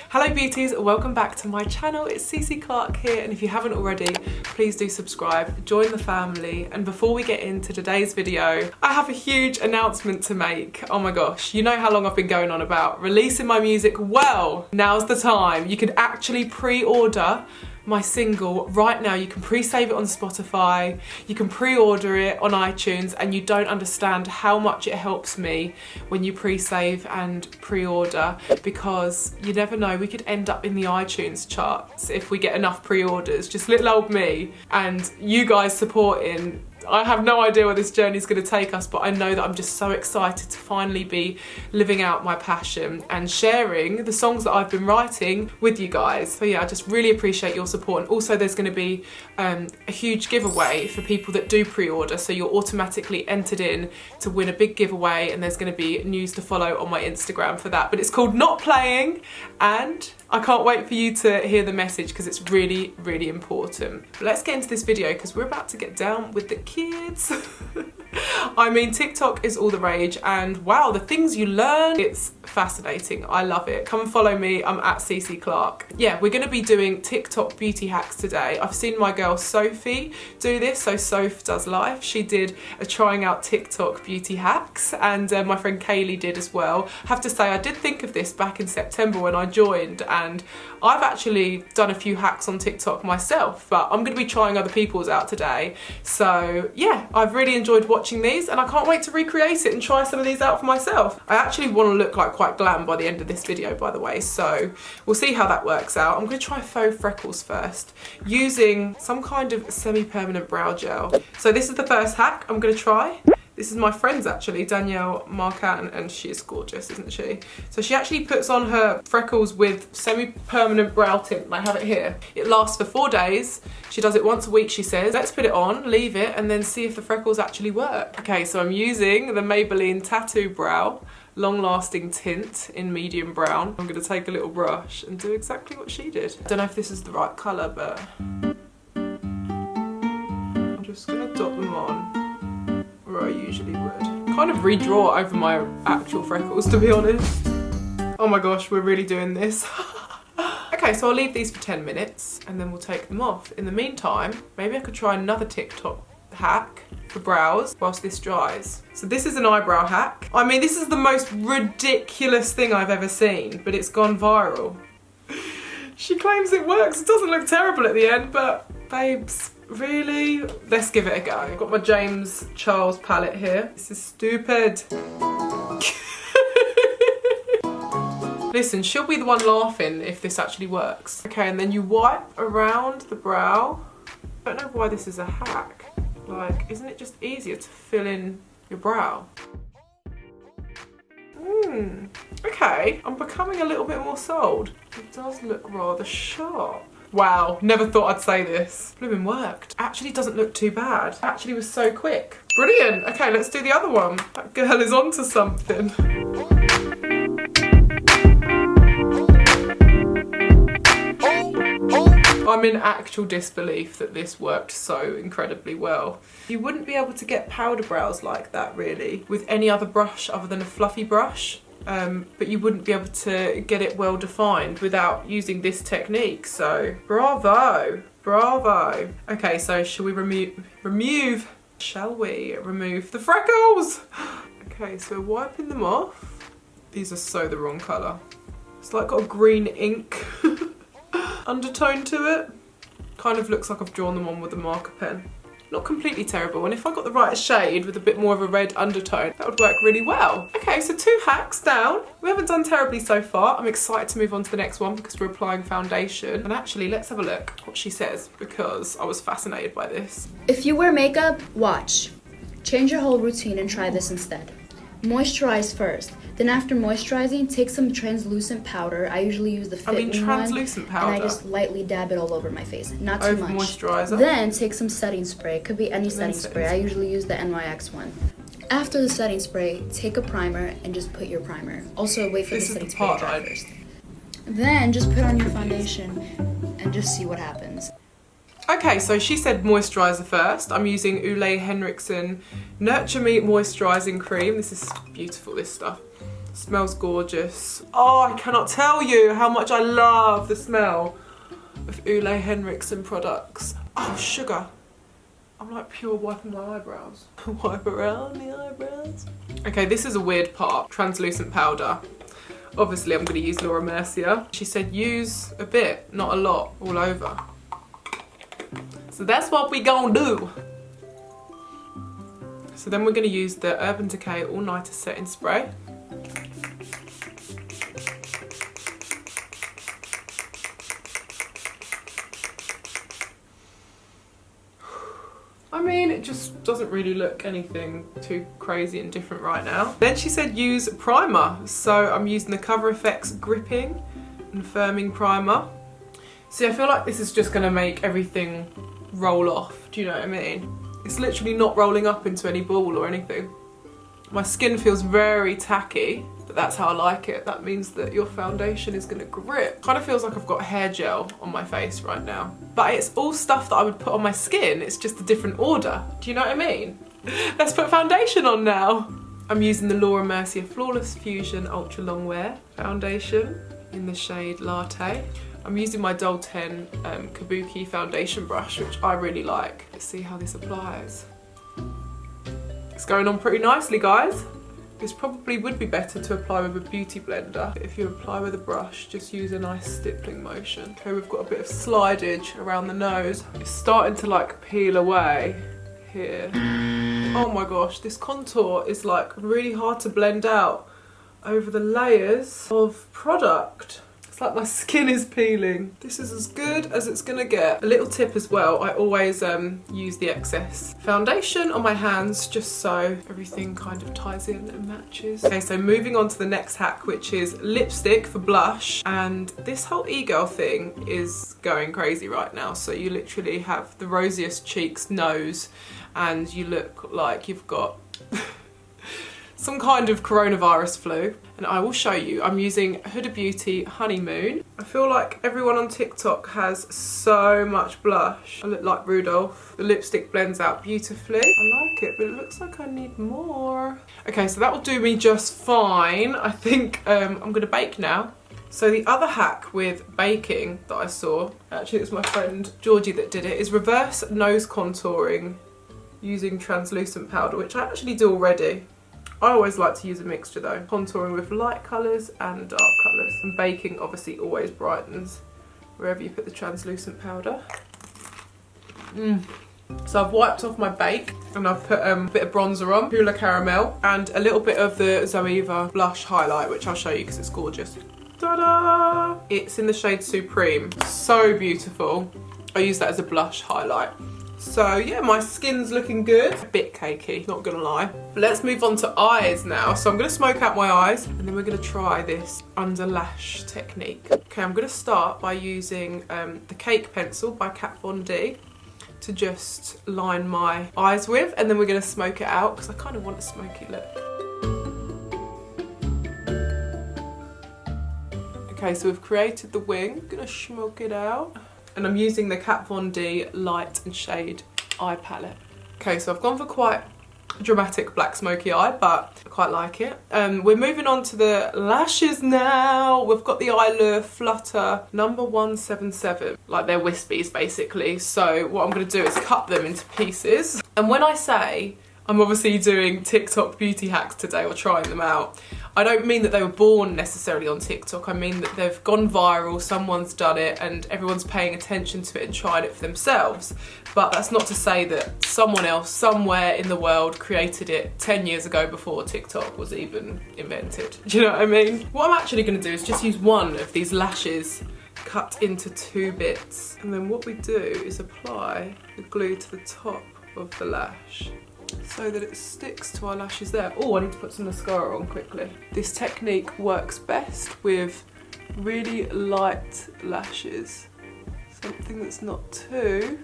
Hello beauties, welcome back to my channel. It's Clarke here, and if you haven't already, please do subscribe, join the family. And before we get into today's video, I have a huge announcement to make. Oh my gosh, you know how long I've been going on about releasing my music. Well, now's the time. You can actually pre-order my single right now. You can pre-save it on Spotify, you can pre-order it on iTunes, and you don't understand how much it helps me when you pre-save and pre-order, because you never know, we could end up in the iTunes charts if we get enough pre-orders. Just little old me and you guys supporting. I have no idea where this journey is going to take us, but I know that I'm just so excited to finally be living out my passion and sharing the songs that I've been writing with you guys. So yeah, I just really appreciate your support. And also there's going to be a huge giveaway for people that do pre-order, so you're automatically entered in to win a big giveaway, and there's going to be news to follow on my Instagram for that. But it's called Not Playing, and I can't wait for you to hear the message because it's really, really important. But let's get into this video because we're about to get down with the kids. I mean, TikTok is all the rage, and wow, the things you learn, it's fascinating. I love it. Come and follow me. I'm at Clarke. Yeah, we're going to be doing TikTok beauty hacks today. I've seen my girl Sophie do this. So Soph Does Life. She did a trying out TikTok beauty hacks, and my friend Kaylee did as well. I have to say, I did think of this back in September when I joined, and I've actually done a few hacks on TikTok myself, but I'm going to be trying other people's out today. So yeah, I've really enjoyed watching these, and I can't wait to recreate it and try some of these out for myself. I actually want to look like quite glam by the end of this video, by the way, so we'll see how that works out. I'm going to try faux freckles first, using some kind of semi-permanent brow gel. So this is the first hack I'm going to try. This is my friend's actually, Danielle Marcan, and she is gorgeous, isn't she? So she actually puts on her freckles with semi-permanent brow tint, and I have it here. It lasts for 4 days. She does it once a week, she says. Let's put it on, leave it, and then see if the freckles actually work. Okay, so I'm using the Maybelline Tattoo Brow long-lasting tint in medium brown. I'm gonna take a little brush and do exactly what she did. I don't know if this is the right color, but I'm just gonna dot them on where I usually would. Kind of redraw over my actual freckles, to be honest. Oh my gosh, we're really doing this. Okay, so I'll leave these for 10 minutes and then we'll take them off. In the meantime, maybe I could try another TikTok hack for brows whilst this dries. So this is an eyebrow hack. I mean, this is the most ridiculous thing I've ever seen, but it's gone viral. She claims it works. It doesn't look terrible at the end, but babes, really? Let's give it a go. I've got my James Charles palette here. This is stupid. Listen, she'll be the one laughing if this actually works. Okay, and then you wipe around the brow. I don't know why this is a hack. Like, isn't it just easier to fill in your brow? Okay, I'm becoming a little bit more sold. It does look rather sharp. Wow, never thought I'd say this. Blooming worked. Actually doesn't look too bad. Actually was so quick. Brilliant. Okay, let's do the other one. That girl is onto something. I'm in actual disbelief that this worked so incredibly well. You wouldn't be able to get powder brows like that really with any other brush other than a fluffy brush. But you wouldn't be able to get it well defined without using this technique. So bravo, bravo. Okay, so shall we remove the freckles? Okay, so we're wiping them off. These are so the wrong colour. It's like got a green ink undertone to it. Kind of looks like I've drawn them on with a marker pen. Not completely terrible, and if I got the right shade with a bit more of a red undertone, that would work really well. Okay, so 2 hacks down. We haven't done terribly so far. I'm excited to move on to the next one because we're applying foundation. And actually, let's have a look what she says, because I was fascinated by this. If you wear makeup, watch. Change your whole routine and try this instead. Moisturize first. Then after moisturizing, take some translucent powder. I usually use the Fit Me translucent powder. And I just lightly dab it all over my face. Not too much. Moisturizer. Then take some setting spray. It could be any setting spray. I usually use the NYX one. After the setting spray, take a primer and just put your primer. Also wait for the setting spray to dry first. Then just put on your foundation and just see what happens. Okay, so she said moisturiser first. I'm using Ole Henriksen Nurture Me Moisturising Cream. This is beautiful, this stuff. Smells gorgeous. Oh, I cannot tell you how much I love the smell of Ole Henriksen products. Oh, sugar. I'm like pure wiping my eyebrows. Wipe around the eyebrows. Okay, this is a weird part. Translucent powder. Obviously, I'm going to use Laura Mercier. She said use a bit, not a lot, all over. So that's what we gonna do. So then we're going to use the Urban Decay All Nighter Setting Spray. I mean, it just doesn't really look anything too crazy and different right now. Then she said use primer. So I'm using the Cover FX Gripping and Firming Primer. See, I feel like this is just going to make everything roll off. Do you know what I mean? It's literally not rolling up into any ball or anything. My skin feels very tacky, but that's how I like it. That means that your foundation is going to grip. Kind of feels like I've got hair gel on my face right now. But it's all stuff that I would put on my skin. It's just a different order. Do you know what I mean? Let's put foundation on now. I'm using the Laura Mercier Flawless Fusion Ultra Long Wear Foundation in the shade Latte. I'm using my Doll 10 Kabuki foundation brush, which I really like. Let's see how this applies. It's going on pretty nicely, guys. This probably would be better to apply with a beauty blender. If you apply with a brush, just use a nice stippling motion. Okay, we've got a bit of slidage around the nose. It's starting to like peel away here. Oh my gosh, this contour is like really hard to blend out over the layers of product. It's like my skin is peeling. This is as good as it's gonna get. A little tip as well, I always use the excess foundation on my hands just so everything kind of ties in and matches. Okay, so moving on to the next hack, which is lipstick for blush. And this whole e-girl thing is going crazy right now. So you literally have the rosiest cheeks, nose, and you look like you've got some kind of coronavirus flu. And I will show you. I'm using Huda Beauty Honeymoon. I feel like everyone on TikTok has so much blush. I look like Rudolph. The lipstick blends out beautifully. I like it, but it looks like I need more. Okay, so that will do me just fine. I think I'm gonna bake now. So the other hack with baking that I saw, actually it was my friend Georgie that did it, is reverse nose contouring using translucent powder, which I actually do already. I always like to use a mixture though, contouring with light colours and dark colours. And baking obviously always brightens wherever you put the translucent powder. So I've wiped off my bake and I've put a bit of bronzer on, Hula Caramel, and a little bit of the Zoeva blush highlight, which I'll show you because it's gorgeous. Ta-da! It's in the shade Supreme. So beautiful. I use that as a blush highlight. So yeah, my skin's looking good. A bit cakey, not gonna lie. But let's move on to eyes now. So I'm gonna smoke out my eyes and then we're gonna try this under lash technique. Okay, I'm gonna start by using the Cake Pencil by Kat Von D to just line my eyes with, and then we're gonna smoke it out because I kind of want a smoky look. Okay, so we've created the wing. I'm gonna smoke it out. And I'm using the Kat Von D Light and Shade Eye Palette. Okay, so I've gone for quite a dramatic black smoky eye, but I quite like it. We're moving on to the lashes now. We've got the Eyelure Flutter number 177. Like they're wispies basically. So what I'm gonna do is cut them into pieces. And when I say I'm obviously doing TikTok beauty hacks today or trying them out, I don't mean that they were born necessarily on TikTok. I mean that they've gone viral, someone's done it and everyone's paying attention to it and tried it for themselves. But that's not to say that someone else somewhere in the world created it 10 years ago before TikTok was even invented. Do you know what I mean? What I'm actually gonna do is just use one of these lashes cut into 2 bits. And then what we do is apply the glue to the top of the lash, so that it sticks to our lashes there. Oh, I need to put some mascara on quickly. This technique works best with really light lashes. Something that's not too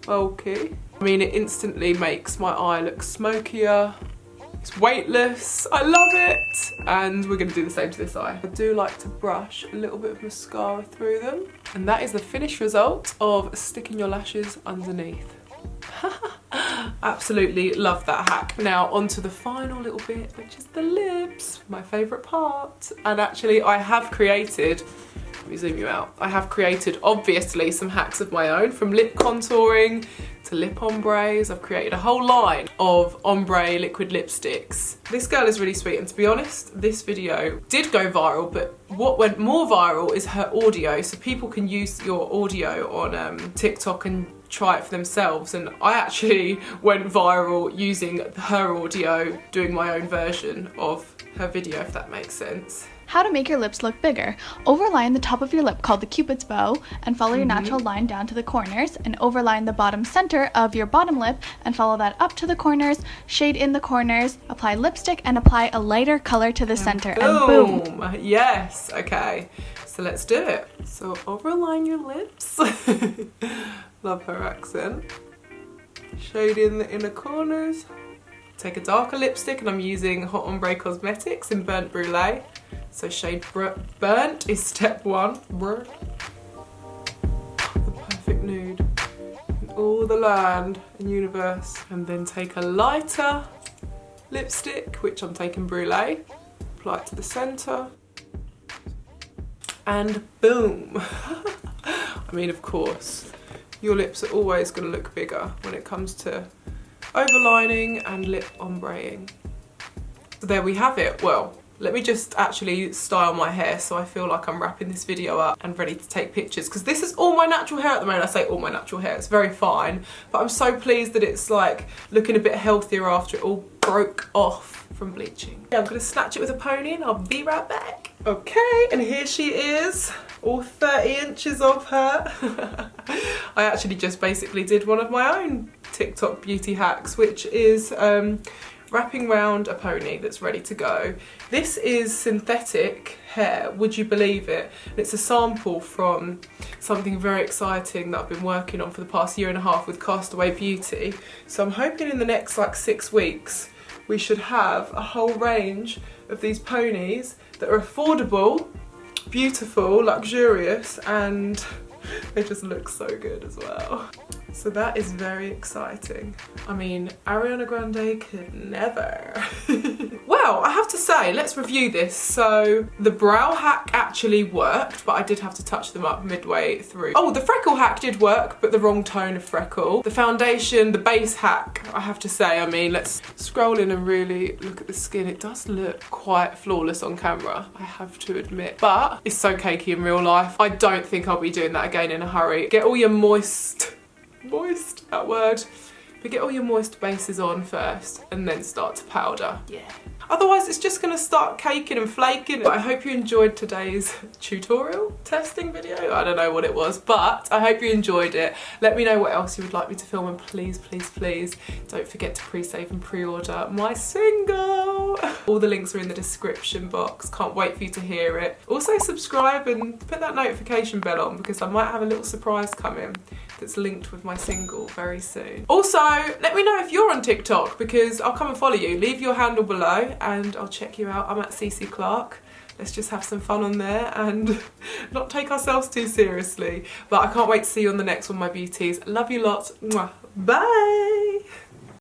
bulky. I mean, it instantly makes my eye look smokier. It's weightless, I love it. And we're gonna do the same to this eye. I do like to brush a little bit of mascara through them. And that is the finished result of sticking your lashes underneath. Absolutely love that hack. Now on to the final little bit, which is the lips, my favourite part. And actually I have created, let me zoom you out, I have created obviously some hacks of my own, from lip contouring to lip ombres. I've created a whole line of ombre liquid lipsticks. This girl is really sweet, and to be honest, this video did go viral, but what went more viral is her audio, so people can use your audio on TikTok and try it for themselves. And I actually went viral using her audio, doing my own version of her video, if that makes sense. How to make your lips look bigger. Overline the top of your lip, called the Cupid's bow, and follow your natural line down to the corners, and overline the bottom center of your bottom lip and follow that up to the corners, shade in the corners, apply lipstick, and apply a lighter color to the center, and boom! Yes, okay, so let's do it. So overline your lips. Love her accent. Shade in the inner corners. Take a darker lipstick, and I'm using Hot Ombre Cosmetics in Burnt Brulee. So shade Burnt is step 1. The perfect nude in all the land and universe. And then take a lighter lipstick, which I'm taking Brulee. Apply it to the centre. And boom. I mean, of course, your lips are always going to look bigger when it comes to overlining and lip ombreing. So there we have it. Well, let me just actually style my hair so I feel like I'm wrapping this video up and ready to take pictures, because this is all my natural hair at the moment. I say all my natural hair, it's very fine, but I'm so pleased that it's like looking a bit healthier after it all broke off from bleaching. Yeah, I'm gonna snatch it with a pony and I'll be right back. Okay, and here she is, all 30 inches of her. I actually just basically did one of my own TikTok beauty hacks, which is wrapping round a pony that's ready to go. This is synthetic hair, would you believe it? It's a sample from something very exciting that I've been working on for the past 1.5 years with Castaway Beauty. So I'm hoping in the next like 6 weeks we should have a whole range of these ponies that are affordable, beautiful, luxurious, and they just look so good as well. So that is very exciting. I mean, Ariana Grande could never. Well, I have to say, let's review this. So the brow hack actually worked, but I did have to touch them up midway through. Oh, the freckle hack did work, but the wrong tone of freckle. The foundation, the base hack, I have to say, I mean, let's scroll in and really look at the skin. It does look quite flawless on camera, I have to admit, but it's so cakey in real life. I don't think I'll be doing that again in a hurry. Get all your moist, that word, but get all your moist bases on first and then start to powder. Yeah. Otherwise it's just gonna start caking and flaking. I hope you enjoyed today's tutorial testing video. I don't know what it was, but I hope you enjoyed it. Let me know what else you would like me to film, and please, please, please don't forget to pre-save and pre-order my single. All the links are in the description box. Can't wait for you to hear it. Also subscribe and put that notification bell on, because I might have a little surprise coming that's linked with my single very soon. Also, let me know if you're on TikTok, because I'll come and follow you. Leave your handle below and I'll check you out. I'm at Clarke. Let's just have some fun on there and not take ourselves too seriously. But I can't wait to see you on the next one, my beauties. Love you lots. Mwah. Bye.